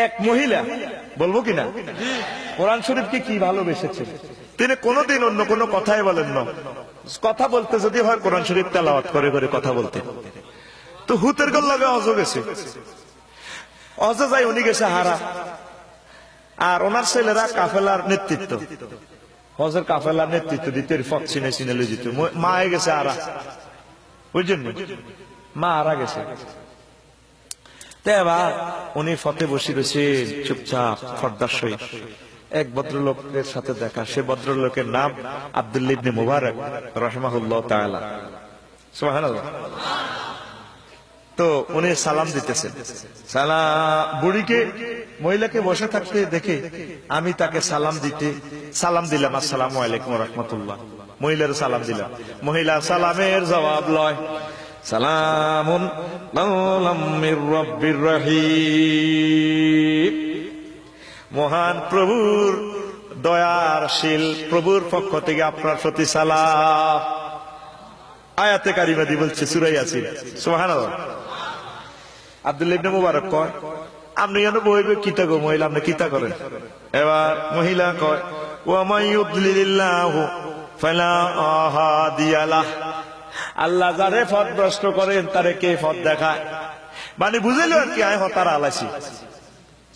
এক মহিলা, বলবো কিনা, কোরআন শরীফকে কি ভালোবেসেছেন। তিনি কোনোদিন অন্য কোনো কথাই বলেন না, কথা বলতে যদি হয় কোরআন শরীফ তেলাওয়াত করে করে কথা বলতে। তো হুতের গল্লাবে অজ গেছে, অজ যাই উনি গেছে হারা, আর ওনার ছেলেরা কাফেলার নেতৃত্ব, হজের কাফেলার নেতৃত্ব দিতে ফত চিনে চিনে লই যেত। মা গেছে আরা, বুঝছেন, মা আরা গেছে। এবার উনি ফতে বসে রয়েছেন চুপচাপ ফর্দার সহিত। এক ভদ্রলোকের সাথে দেখা, সে ভদ্রলোকের নাম আব্দুল্লাহ ইবনে মুবারক রাহিমাহুল্লাহ তাআলা, সুবহানাল্লাহ। তো উনি সালাম দিতেছেন, সালাম, বুড়িকে মহিলাকে বসে থাকতে দেখে আমি তাকে সালাম দিলাম, আসসালামু আলাইকুম ওয়া রাহমাতুল্লাহ। মহিলার সালাম দিলাম, মহিলা সালামের জবাব লয়, সালামুন কাওলাম মির রাব্বির রহিম। মহান প্রভুর, দয়াশীল প্রভুর পক্ষ থেকে আপনার প্রতি সালাম। আয়াতে কারিমা দি বলছে সূরা ইয়াসিন, সুবহানাল্লাহ। আব্দুল্লাহ ইবনে মুবারক কয়, আপনি যেন বইবে কিতা গো মহিলা, আপনি কিতা করেন? এবার মহিলা কয়, ওয়া মান ইউদ্লিলিল্লাহু ফালা হাদিয়া লাহ। আল্লাহ যারে পথ ভ্রষ্ট করেন তারে কে পথ দেখায়, মানে বুঝাইলো আর কি, আয় হতারা আলাইছি।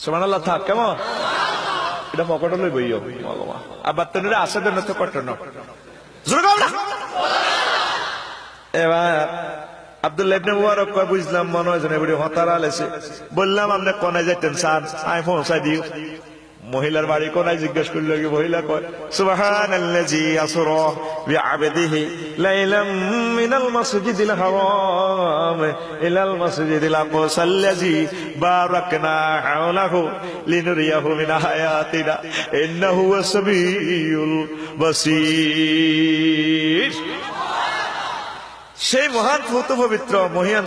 সুবহানাল্লাহ। থাক কেমন এটা পকেটে লই বইও আবার তো আসে দেন তো কট না। এবার আব্দুল্লাহ ইবনে মুবারক কয়, বুঝলাম মনে হয় যেন এবারে হতারা আলাইছে। বললাম আপনি কোনায় যাইতেন স্যার, আয় পৌঁছাই দিও। মহিলার বাড়ি কোনায় জিজ্ঞেস করল, মহিলা কয়, সুবহানাল্লাযী আসরা বিআবদিহি লাইলাম মিনাল মাসজিদিল হারাম ইলাল মাসজিদিল আকসাল্লাযী বারাকনা হাওলাহু লিনুরিয়াহু মিন আয়াতিনা ইন্নাহু হুয়াস সামিউল বাসীর। সেই মহান ভূত পবিত্র মহিয়ান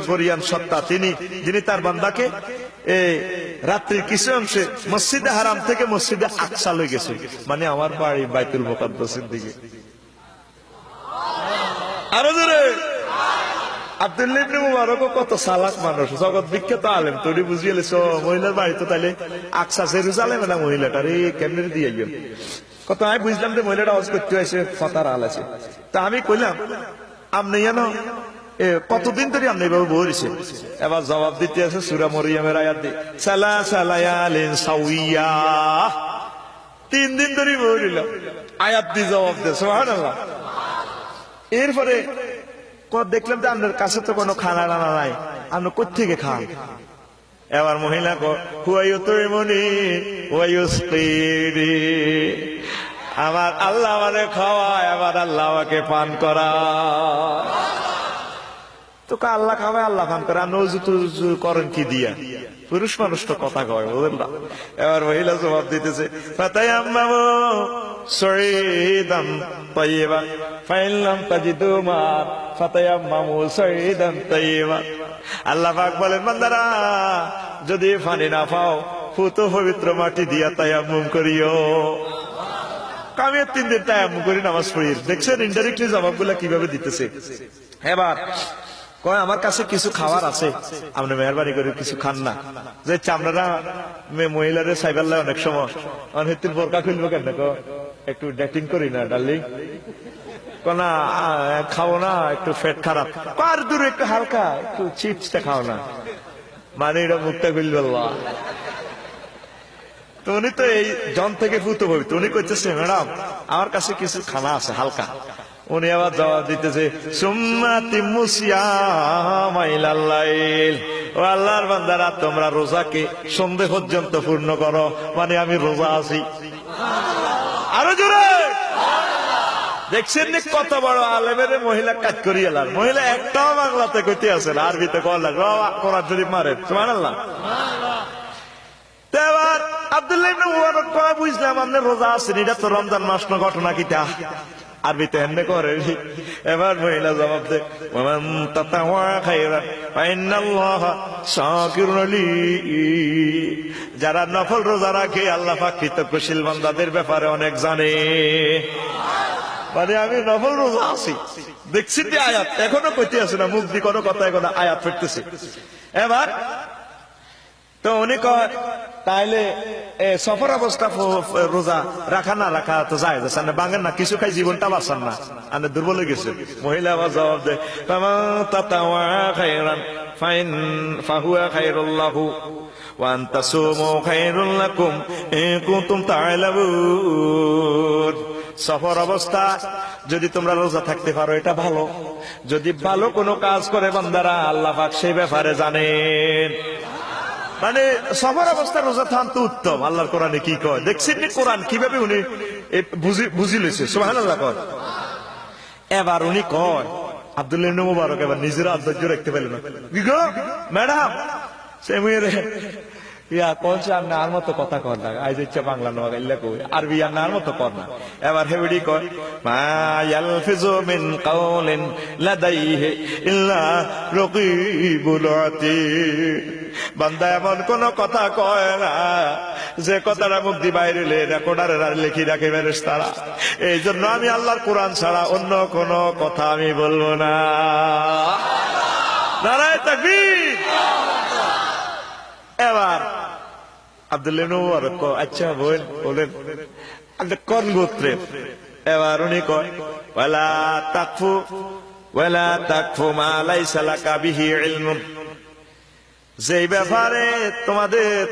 গরিয়ান সত্তা তিনি, যিনি তার বান্দাকে রাত্রির কিছু অংশে মসজিদে হারাম থেকে মসজিদে আকসা লই গেছে, মানে আমার বাড়ি বাইতুল মুকাদ্দাসের দিকে। আরো জোরে। আব্দুল্লাহ ইবনে মুবারক কত চালাক মানুষ, জগৎ বিখ্যাত আলেম, তোরে বুঝিয়ে লেছ মহিলার বাড়ি তো তাইলে আকসা জেরুজালেমে না, মহিলাটা রে কেমনে দিয়ে গেল কত। আমি বুঝলাম যে মহিলাটা হজ করতে হয়েছে, ফতার আল আছে। তা আমি কইলাম, আপনি জানো কতদিন ধরে আপনি এভাবে বলছেন? এবার জবাব দিতে আছে সূরা মরিয়মের আয়াত দিয়ে, সালাসা লায়ালিন সাউইয়া। 3 দিন ধরে বলিল, আয়াত দিয়ে জবাব দে, সুবহানাল্লাহ। এরপরে দেখলাম যে আপনার কাছে তো কোনো খানা টানা নাই, আপনি কোত্থেকে খান? এবার মহিলা হুয়ায়ুতুমনি ওয়ায়ুসকিনি, আমার আল্লাহ আমারে খাওয়ায়, আমার আল্লাহ আমাকে পান করা। তো আল্লাহ খাওয়ায়, আল্লাহ পান করে, আপনি ওযু টুযু করেন কি দিয়া? পুরুষ মানুষ তো কথা কয়, বুঝলেন না? এবার মহিলা জবাব দিতেছে, ফাতায়াম্মামু সাইদান তাইয়্যিবান ফাইন লাম তাজিদু মা ফাতায়াম্মামু সাইদান তাইয়্যিবান। আল্লাহ পাক বলেন, বান্দারা যদি পানি না পাও, পুত পবিত্র মাটি দিয়া তায়াম্মুম করিও। আমি 3 দিন তায়াম্মুম করি, নামাজ পড়ি। দেখছেন ইনডাইরেক্টলি জবাবগুলা কিভাবে দিতেছে। এবার কয়, আমার কাছে কিছু খাবার আছে, আপনি মেহরবানি করে কিছু খান না। যে চামড়ারা মহিলাদের সাইবাল্লা অনেক সময় অনেক বোরকা খুলবো কেন, একটু ডেটিং করি না ডার্লিং, না খাও না, একটু পেট খারাপ, কার দূরে একটু হালকা একটু চিপসটা খাও না, মানে এটা মুখটা খুলবে। তো উনি তো এই জন থেকে ভূত পবিত্র, উনি কইতেছে, ম্যাডাম আমার কাছে কিছু খানা আছে হালকা। উনি আবার জবাব দিতেছে, সুম্মাতি মুসিয়ামা ইলাল লাইল, ও আল্লাহর বান্দারা তোমরা রোজাকে সন্ধ্যা পর্যন্ত পূর্ণ করো, মানে আমি রোজা আছি। আরো জোরে। দেখছেন নি কত বড় আলেমের মহিলা কাজ করি এলার। মহিলা একটাও বাংলাতে কইতে আছে না, আরবিতে কল লাগে, কোরআন শরীফ মারে, সুবহানাল্লাহ। এবার আব্দুল্লাহ ইবনে মুবারক কয়, বুঝলাম আপনি রোজা আছেন, এটা তো রমজান মাস না, ঘটনা কিটা? আরবিতে এমনি করে। এবার মহিলা জবাব দেয়, ওয়ামান তাতাওয়া খায়রান ফাইন্নাল্লাহা শাকিরুন আলীম। যারা নফল রোজা রাখে আল্লাহ পাক কৃতজ্ঞশীল বান্দাদের ব্যাপারে অনেক জানে। মানে আমি নফল রোজা আছি। দেখছি যে আয়াত এখনো কইতে আছে না, মুখ দিয়ে কোনো কথা, এখন আয়াত ফিরতেছে। এবার তো উনি কয় তাইলে সফর অবস্থা রোজা রাখা না রাখা তো যায় যাচ্ছে না, বাঙেন না, কিছু খাই জীবনটা বাঁচান না, আমি দুর্বল হয়ে গেছে। মহিলা আবার জবাব দেয় ফাহুয়া খায়রুল লাহু ওয়া আন তাসুমু খায়রুল লাকুম ইন কুনতুম তা'লামুন। সফর অবস্থা যদি তোমরা রোজা থাকতে পারো এটা ভালো, যদি ভালো কোনো কাজ করে বান্দারা আল্লাহ পাক সেই ব্যাপারে জানেন। মানে সফর অবস্থা রোজা থান তো উত্তম। আল্লাহর কোরআনে কি কয় দেখছেন কোরআন কিভাবে উনি বুঝি লইছে, সুবহানাল্লাহ কয়। এবার উনি কয় আব্দুল্লাহ ইবনে মুবারক এবার নিজেরা ধৈর্য রাখতে পারলেন না, কি গো ম্যাডাম সে মেয়েরে ইয়া কোনছে আপনি আর মতো কথা কর না, আজ ইচ্ছা বাংলা নোয়া গাইলা কই আরবি আর না আর মতো কর না। এবার হেবড়ি কয় মা ইয়ালফিজু মিন কাউলিন লাদাইহি ইল্লা রাকিবুল আতীদ। বান্দা এমন কোন কথা কয় না যে কথাটা মুখ দিয়ে বাইরে রেকর্ডারের আর লিখি রাখে ফেরেশতারা। এই জন্য আমি আল্লাহর কোরআন ছাড়া অন্য কোন কথা আমি বলবো না। নারায়ে তাকবীর। এবার আব্দুল্লাহ ইবনে মুবারক কয় আচ্ছা বলেন আপনি কোন গোত্রে? এবার উনি কয় ওয়ালা তাকফু মা লাইসা লাকা বিহি ইলমুন। যেই ব্যাপারে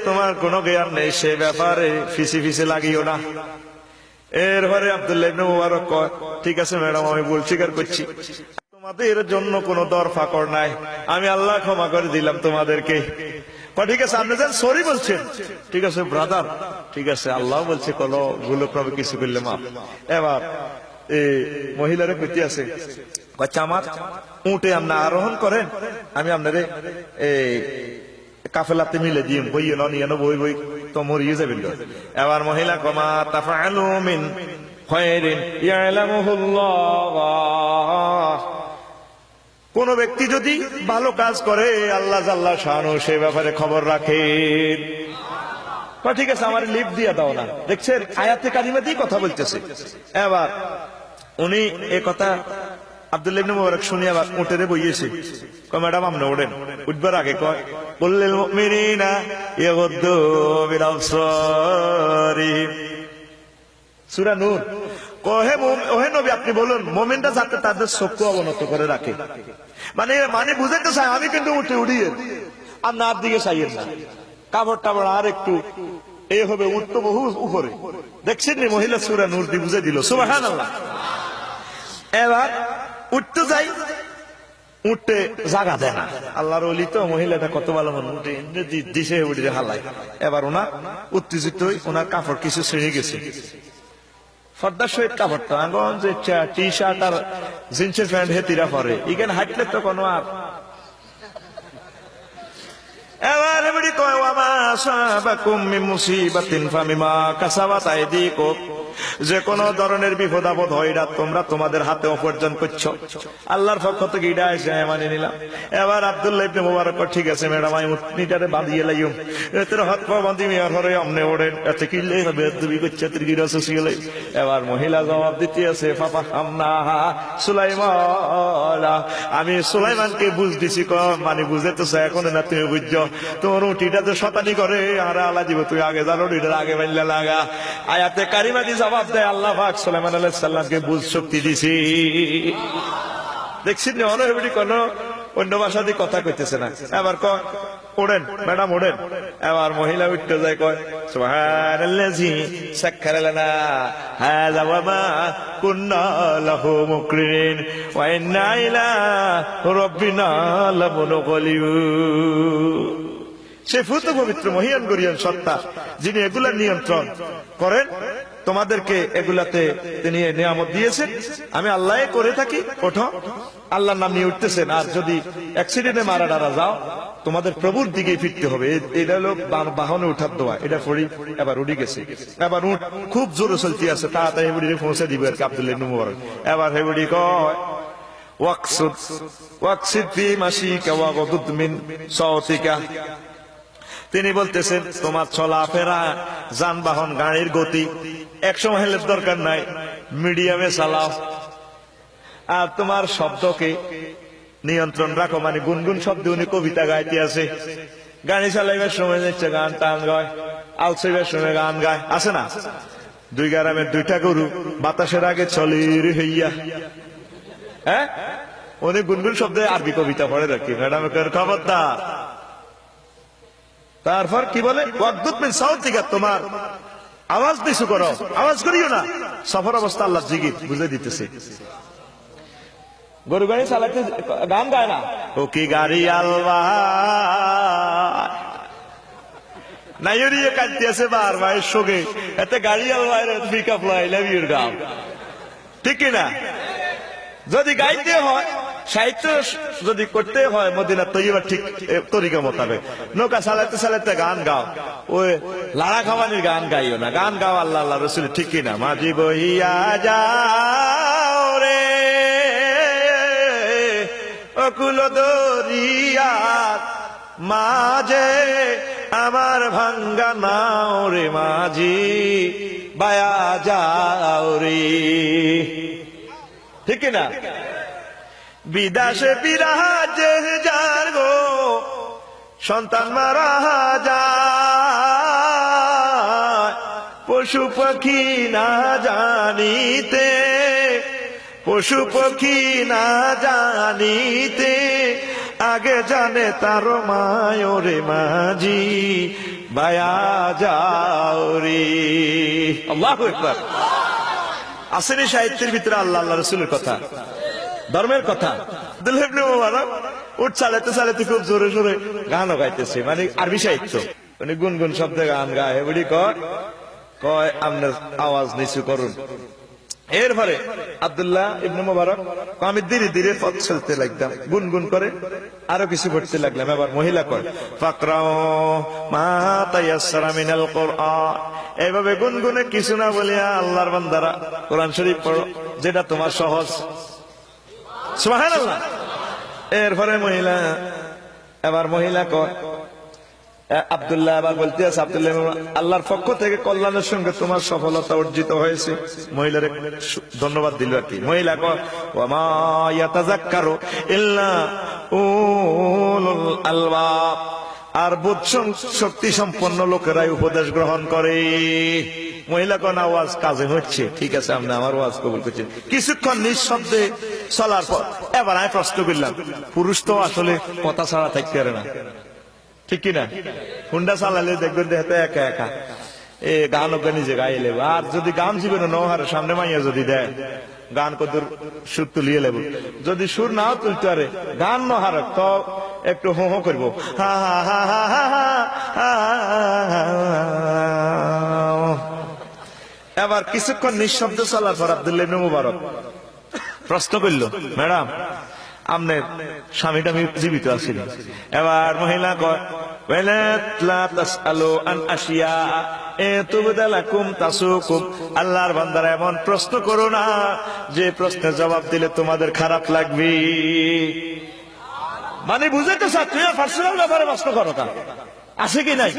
তোমার কোনো জ্ঞান নেই সেই ব্যাপারে ফিসি লাগিও না। এরপরে আব্দুল্লাহ ইবনে মুবারক কয় ঠিক আছে ম্যাডাম আমি ভুল স্বীকার করছি, তোমাদের জন্য কোনো দর ফাকর নাই, আমি আল্লাহ ক্ষমা করে দিলাম তোমাদেরকে। ঠিক আছে আপনি যেন সরি বলছেন, ঠিক আছে ব্রাদার, ঠিক আছে আল্লাহ বলছে কোন ভুলক্রমে কিছু করলে মাফ। এবার মহিলারে কইতে আছে আচ্ছা আমার উঠে আপনি আরোহণ করেন, আমি আপনারে কাফেলাতে মিলে দিই বইয়ে নিয়ে বই তো মরিয়ে যাবেন। এবার মহিলা কমা তাফআলু মিন খায়রিন ইয়ালামুহুল্লাহ। কোন ব্যক্তি যদি ভালো কাজ করে আল্লাহ জাল্লা শানু সেই ব্যাপারে খবর রাখেন। ঠিক আছে আমার লিফট দিয়ে দাও না, দেখছেন আয়াতে কারিমা দিয়ে কথা বলতেছে। এবার উনি এ কথা আব্দুল্লাহ ইবনে মুবারক শুনে আবার উঠে বইয়েছে। কয় ম্যাডাম আপনি ওঠেন। উঠবার আগে কয় কুল্লিল মুমিনিনা ইয়াগুদ্দু মিন আবসারিহিম, সূরা নূর। ওহে নবী আপনি বলুন মুমিনরা যাতে তাদের চক্ষু অবনত করে রাখে। মানে বুঝাইতে চাই আমি কিন্তু উড়িয়ে আপনার দিকে চাইয়েন না, কাপড় টাপড় আর একটু এ হবে উঠতো বহু উপরে। দেখছেন নি মহিলা সূরা নূর দিয়ে বুঝাই দিল, সুবহানাল্লাহ। এবার উঠতে যাই, উঠতে জাগা দেয় না। আল্লাহর ওলি তো মহিলাটা কত ভালো মন, উঠে দিশে উঠে হালাই। এবার ওনার উত্তেজিত ওনার কাপড় কিছু ছিঁড়ে গেছে, ফর্দার সহিত কাপড়টা এখন যে টি শার্ট আর জিন্সের প্যান্ট হেতিরা পরে ইখানে হাঁটলে তো কোনো আর। এবার এবারে কয় ওয়ামা আসাবাকুম মিন মুসিবাতিন ফামিমা কাসাবাত আইদিকুম। যে কোন ধরনের বিপদ আপদ হয় এটা তোমরা তোমাদের হাতে উপার্জন করছো, আল্লাহর পক্ষ থেকে এটা এসে মানে নিলাম। এবার আব্দুল্লাহ ইবনে মুবারক ঠিক আছে ম্যাডাম আমি উটনিটারে বাঁধিয়ে লাইম, তোর হাত পা বাঁধি মেয়ার হরে আমনে ওড়েন এত কিলে হবে তুমি করছে তোর গিরাস গেলে। এবার মহিলা জবাব দিতে আছে ফাফা হামনা সুলাইমান, আমি সুলাইমানকে বুঝ দিছি মানে বুঝেতো এখন না তুমি বুঝছো তোর উটিটা তো শতানি করে আর আল্লাহ দিব তুই আগে জানো এটার আগে বাল্লা লাগা। আয়াতে কারিমা দি জবাব দেয় আল্লাহ পাক সুলাইমান আলাইহিস সালামকে বুঝ শক্তি দিছি। দেখছেন অনহবি কোন অন্য ভাষা দিয়ে কথা কইতেছে না। এবার কয় ওড়েন ম্যাডাম ওড়েন। এবার মহিলা উঠতে যায় কয় সুবহানাল্লাযী সাক্কারা লানা হাযা ওয়া মা কুন্না লাহু মুকরিন ওয়া ইন্না ইলা রাব্বিনা লামুনকালিবুন। সে ফুত পবিত্র মহিয়ান গরিয়ান সত্তা যিনি এগুলা নিয়ন্ত্রণ করেন, তোমাদেরকে এগুলাতে তিনি নিয়ামত দিয়েছেন, আমি আল্লাহ করে থাকি। ওঠো আল্লাহর নাম নিয়ে উঠতেছেন, আর যদি অ্যাক্সিডেন্টে মারা ডারা যাও তোমাদের প্রভুর দিকে ফিরতে হবে। এটা হলো বাহনে উঠার দোয়া, এটা পড়ি। এবার উঠে গেছে, এবার উঠ খুব জোরে চলতে আছে, তাড়াতাড়ি হেবুড়ি পৌঁছে দিবে আর কি আব্দুল্লাহ ইবনে মুবারক। এবার হেবুড়ি কয় ওয়াকসিদ ফি মাশিকা ওয়া গুদ মিন সাওতিকা। তিনি বলতেছেন তোমার চলাফেরা যানবাহন গাড়ির গতি 100 মাইলের দরকার নাই, মিডিয়ামে চালাও। আর তোমার শব্দকে নিয়ন্ত্রণ রাখো, মানে গুনগুন শব্দে উনি কবিতা গাইতে আছে। গাড়ি চালাইবার সময় যাচ্ছে গান টান গায়, আলসাইবার সময় গান গায়, আছে না? দুই গ্রামের দুইটা গরু বাতাসের আগে চলে রে হইয়া, হ্যাঁ, অনেক গুনগুন শব্দে আরবি কবিতা পড়ে রাখি। ম্যাডাম খবরদার। তারপর কি বলে, ওয়াকদুত মিন সাউতিকা, তোমার আওয়াজ নিচু করো, আওয়াজ করিও না। সফর অবস্থা আল্লাহ জিগির বুঝে দিতেছে। গরু গাড়ি চালাতে গান গায় না, ও কি গাড়ি আলবা নাইরিয়ে কাটতে আছে বার ভাইয়ের সঙ্গে, এতে গাড়ি আলবায় পিক আপ লাই লাভ ইউর গাও, ঠিক কিনা? যদি গাইতে হয়, সাহিত্য যদি করতে হয় মদিনা তৈবা ঠিক তরিকা মোতাবেক, নৌকা চালাতে চালাতে গান গাও, ওই লাড়া খাওয়ানির গান গাইও না, গান গাও আল্লাহ আল্লাহ রসুল, ঠিক কিনা? মাঝি বহিয়া যাও রে অকুল দরিয়ার মাঝে, আমার ভাঙ্গা নাও রে মাঝি বায়া যাও রে, ঠিক না? বিদেশে বিরাজে যার গো সন্তান মারা যায়, পশু পাখি না জানিতে, পশু পাখি না জানিতে, আগে জানে তার মায়োরে মাঝি বায়া যাও রে। আল্লাহু আকবার। আসেনি সাহিত্যের ভিতরে আল্লাহ আল্লাহ রসুলের কথা, ধর্মের কথা। আব্দুল্লাহ ইবনে মুবারক উঠ চালাতে চালাতে খুব জোরে জোরে গানও গাইতেছে, মানে আরবি সাহিত্য, মানে গুনগুন শব্দে গান গায়, বুড়ি কয় আপনার আওয়াজ নিচু করুন। এরপরে আব্দুল্লাহ ইবনে মুবারক আমি ধীরে ধীরে পথ চলতে লাগলাম, গুনগুন করে আরো কিছু পড়তে লাগলাম। এবার মহিলা কয় ফাকরাও মা তায়াসসারা মিনাল কুরআন, এইভাবে গুনগুনে কিছু না বলিয়া আল্লাহর বান্দারা কোরআন শরীফ পড়ো, যেটা তোমার সহজ। সুবহানাল্লাহ। এরপরে এবার মহিলা কয়, আব্দুল্লাহ আবার বলতে আছে, আব্দুল্লাহ আল্লাহর পক্ষ থেকে কল্যাণের সঙ্গে তোমার সফলতা অর্জিত হয়েছে। মহিলার ধন্যবাদ দিল আর কি। মহিলা কয় ওয়ামা ইয়াতাযাক্কারু ইল্লা উলুল আলবাব, আর বোধ শক্তি সম্পন্ন লোকেরাই উপদেশ গ্রহণ করে। মহিলা কোন আওয়াজ কাজে হচ্ছে, ঠিক আছে আপনি আমার আওয়াজ কবুল করছেন। কিছুক্ষণ নিঃশব্দে চলার পর এবার আমি প্রশ্ন করলাম, পুরুষ তো আসলে কথা ছাড়া থাকতে পারে না, ঠিক কিনা? হুন্ডা চালালে দেখবেন দেখতে একা একা এ গান ওকে নিজে গাইলে, আর যদি গান জীবনে নহার সামনে মাইয়া যদি দেয় গান কদুর সুর তুলিয়ে লেব, যদি সুর নাও তুলতে পারে গান নহার তো একটু হো হো করবো, হা হা হা হা হা হা। এবার কিছুক্ষণ নিঃশব্দ চলার পর আব্দুল্লাহ ইবনে মুবারক প্রশ্ন করল, ম্যাডাম আপনার স্বামীটা জীবিত আছেন? এবার মহিলা কয় আল্লাহর বান্দারা এমন প্রশ্ন করো না যে প্রশ্নের জবাব দিলে তোমাদের খারাপ লাগবে। মানে বুঝাইতে চাচ্ছি পার্সোনাল ব্যাপারে প্রশ্ন করো তা আছে কি নাই,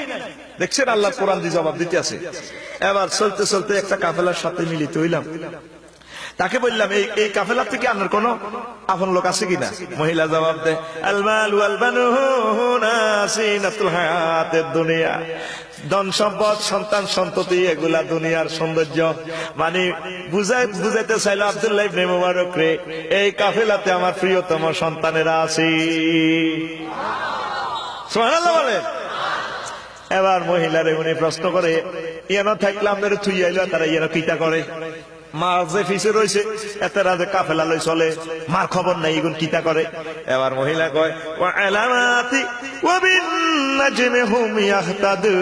দেখছেন আল্লাহ কোরআন দিয়ে জবাব দিতে আছে। এবার চলতে চলতে একটা কাফেলার সাথে মিলিত হইলাম, তাকে বললাম এই কাফেলা থেকে আপনার কোন আপন লোক আছে কিনা? মহিলা জবাব দেয় আল মাল ওয়াল বানুনা জিনাতুল হায়াতেদ দুনিয়া, ধন সম্পদ সন্তান সন্ততি এগুলা দুনিয়ার সৌন্দর্য। মানে বুঝাইতে চাইল আব্দুল্লাহ ইবনে মুবারক রে, এই কাফেলাতে আমার প্রিয়তম সন্তানেরা আছে। সুবহানাল্লাহ বলেন। এবার মহিলারে উনি প্রশ্ন করে, ইয়ানো থাকলাম থুই আইল, তারা ইয়ানো কিটা করে? মার যে ফিসে রয়েছে এতে রাতে কাফেলা লই চলে, মার খবর নাই এগুন কিতা করে। এবার মহিলা কয় ওয়া আলামাতি ওয়া বিন নাজমি হুম ইয়াহতাদু,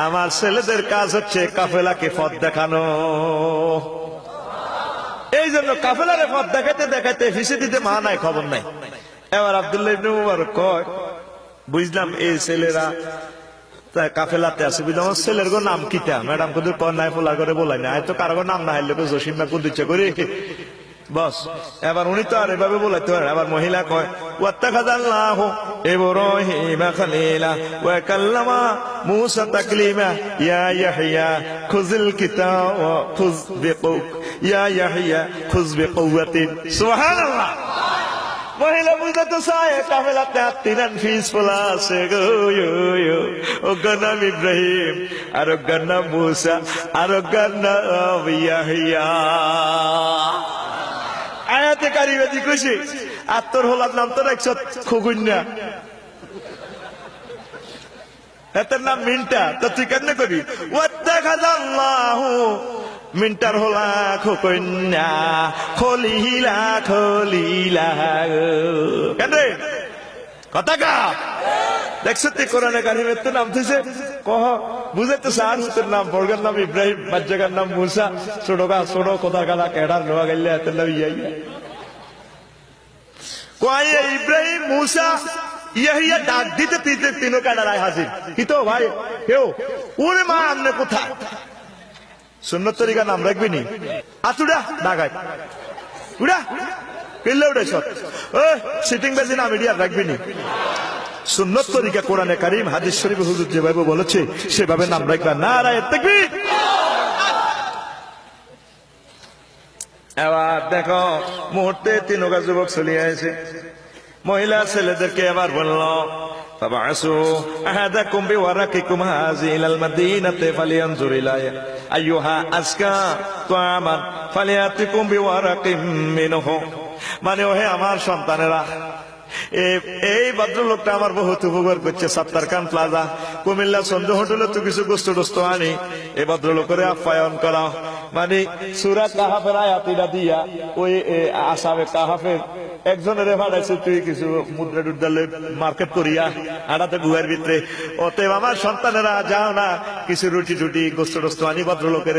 আমার ছেলেদের কাজ হচ্ছে কাফেলাকে পথ দেখানো, এই জন্য কাফেলারে পথ দেখাইতে দেখাইতে ফিসে দিতে মা নাই খবর নাই। এবার আব্দুল্লাহ ইবনে মুবারক কয় বুঝলাম এই ছেলেরা কাফেলাতে আছে, বুঝলাম ছেলের গো নাম কিটা? ম্যাডাম কুদুর কর নাই ফোলা করে বলাই না, তো কারো নাম না হাইলে জসিম না কুদ ইচ্ছা করি বস। এবার উনি তো আর এভাবে বলাইতে পারেন। আবার মহিলা কয় ওয়াত্তাখাযাল্লাহু ইব্রাহিমা খলিলা ওয়া কাল্লামা মূসা তাকলিমা ইয়া ইয়াহইয়া খুযিল কিতাব খুয বিকুক ইয়া ইয়াহইয়া খুয বিকুওয়াতিন। সুবহানাল্লাহ। মহিলা বুঝাতে চায় কাফেলাতে আত্মীরান ফিস পোলা আছে গো। ওর নাম ইব্রাহিম, আর ওর নাম মুসা, আর ওর নাম ইয়াহিয়া। আয়াতে কারিবাজি খুশি। আর তোর হলার নাম তো রাখছ খুগুন্যা, এটার নাম মিন্টা। তো তুই কেন করি ওয়াত্তাখাযাল্লাহু মিন্টার হলা খুকন্যা খলিলা খলিলা। কেন কথা কা দেখছ তুই কোরআনে কারিমের তো নাম থইছে কহ বুঝাইতে চান। তোর নাম বর্গের নাম ইব্রাহিম, বাচ্চাকার নাম মুসা, ছোট গা ছোট কথা গালা কেডার নোয়া গাইলে এতের নাম ইয়াই কয় ইব্রাহিম মুসা ইয়াহিয়া ডাক দিতে দিতে তিনো কাটারায় হাজির। কি তো ভাই কেউ ওরে মা আমনে কোথায় সুন্নত তরিকা নাম রাখবি নি? আতুডা ডাকাই উড়া পেলে উঠে সব সিটিং বেজি নাম এডিয়া রাখবি নি? সুন্নত তরিকা কোরআনে কারিম হাদিস শরীফ হুজুর যেভাবে বলেছে সেভাবে নাম রাখবা। নারায়ে তাকবীর। এবার দেখো মুহূর্তে তিনটা যুবক চলে আসে। মহিলা ছেলেদেরকে এবার বলল ফাবাসু আহাদাকুম বিওয়ারাকিকুম হাযি ইলাল মাদিনাতি ফালিয়ানজুর ইলায়া আইয়ুহা আজকা তাআমান ফালিয়াতিকুম বিওয়ারাকিম মিনহু। মানে ওহে আমার সন্তানেরা, এই ভদ্রলোকটা আমার বহুত উপকার করছে। সাত্তার খান প্লাজা কুমিল্লা সন্দেহ হোটেলে তো কিছু গোস্ত টোস্ত আনি এই ভদ্রলোকের আপ্যায়ন করা। মানে সূরা কাহাফের আয়াতিটা দিয়া ওই আসাবে কাহাফের একজনের ভাড়াইছে তুই কিছু মুদ্রা টুদ্রা মার্কেট করিয়া আড়াতে গুহার ভিতরে। অতএব আমার সন্তানেরা যাও না কিছু রুটি টুটি গোস্ত টোস্ত আনি ভদ্রলোকের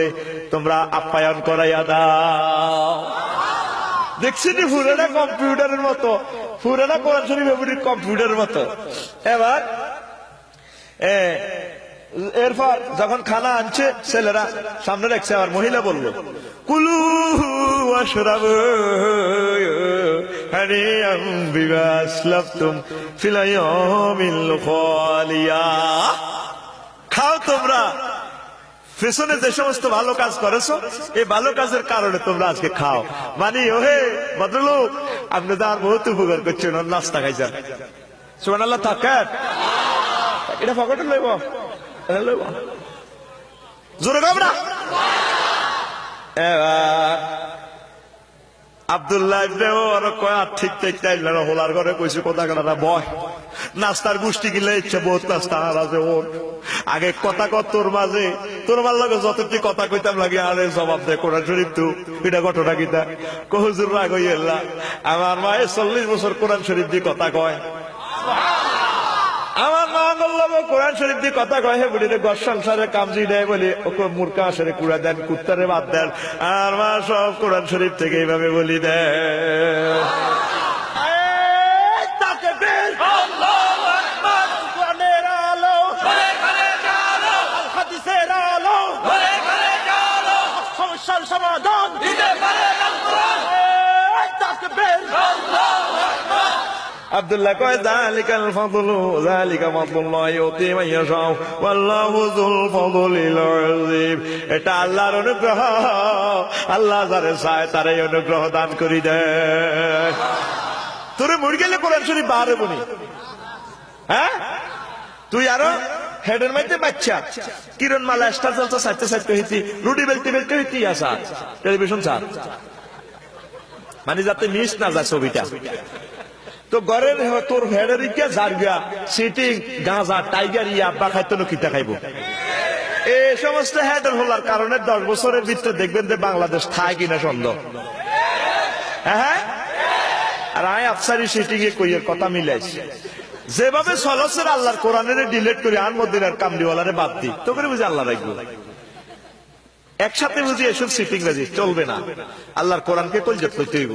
তোমরা আপ্যায়ন করাইয়া দাও। দেখছি পুরানা কম্পিউটারের মতো, পুরানা কোরআন শরীফ কম্পিউটারের মতো। এবার এরপর যখন খানা আনছে ছেলেরা সামনে রাখছে, আবার মহিলা বলল কুলু ওয়াশরাবু হানিয়াম বিমা আসলাফতুম ফিল ইয়াউমিল খালিয়া। খাও তোমরা, পেছনে যে সমস্ত ভালো কাজ করেছো এই ভালো কাজের কারণে তোমরা আজকে খাও। মানে ওহে ভদ্রলোক আপনি তো আর বহুত উপকার করছেন, নাস্তা খাইছেন। সুবহানাল্লাহ থাকেন এটা পকেটে লইব লইব জোরে গাবরা। এবার আব্দুল্লাহ ইবনে ওমর কয় ঠিক ঠিক তাইলা হোলার ঘরে কইছে কথা কাটা বয় নাস্তার গুষ্টি গিলে ইচ্ছে বহুত নাস্তা আছে ওর আগে কথা কত তোর মাঝে তোর মার লাগে যতটি কথা কইতাম লাগে আরে জবাব দে কোরআন শরীফ তো এটা ঘটনা কিতা কহুজুর রাগ হইলা। আমার মায়ে 40 বছর কোরআন শরীফ দিয়ে কথা কয়, আমার মা বললাম কোরআন শরীফ দিয়ে কথা কয় হে বুড়ি ঘর সংসারে কামজি দেয় বলে ওকে মূর্খা আসরে কুড়া দেন কুত্তারে বাদ দেন। আর মা সব কোরআন শরীফ থেকে এইভাবে বলি দেয়। সমাধান আব্দুল্লাহ কয় যালিকাল ফাদলু যালিকা ফাদলুল্লাহ ইউতি মান ইয়াশাউ ওয়াল্লাহু যুল ফাদলিল আযীম। এটা আল্লাহর অনুগ্রহ, আল্লাহ যারে চায় তারে অনুগ্রহ দান করি দেয়। তোরে মরে গেলে কোরআন শরীফ বারে বনি, হ্যাঁ তুই আরো হেডের মধ্যে বাচ্চা কিরণ মালা স্টার চলছে সাইতে সাইতে হইতি রুটি বেলতে বেলতে হইতি আসা টেলিভিশন ছাড় মানে যাতে মিস না যায় ছবিটা। তো ঘরের তোর হেডের ইকে জারগা সিটিং গাঁজা টাইগার ইয়া আব্বা খাইতো না কিতা খাইবো। এই সমস্ত হেডের হলার কারণে 10 বছরের ভিতরে দেখবেন যে বাংলাদেশ থায় কিনা সন্দেহ। হ্যাঁ আর আয় আফসারি সিটিং এ কইয়ের কথা মিলাইছে যেভাবে সলসের আল্লাহর কোরআনের ডিলিট করে আর মদিনার কামলিওয়ালারে বাদ দি তো করে বুঝি আল্লাহ রাখবো। একসাথে বুঝি এসব সিটিং বাজি চলবে না, আল্লাহর কোরআনকে কলজাত করতে হইব।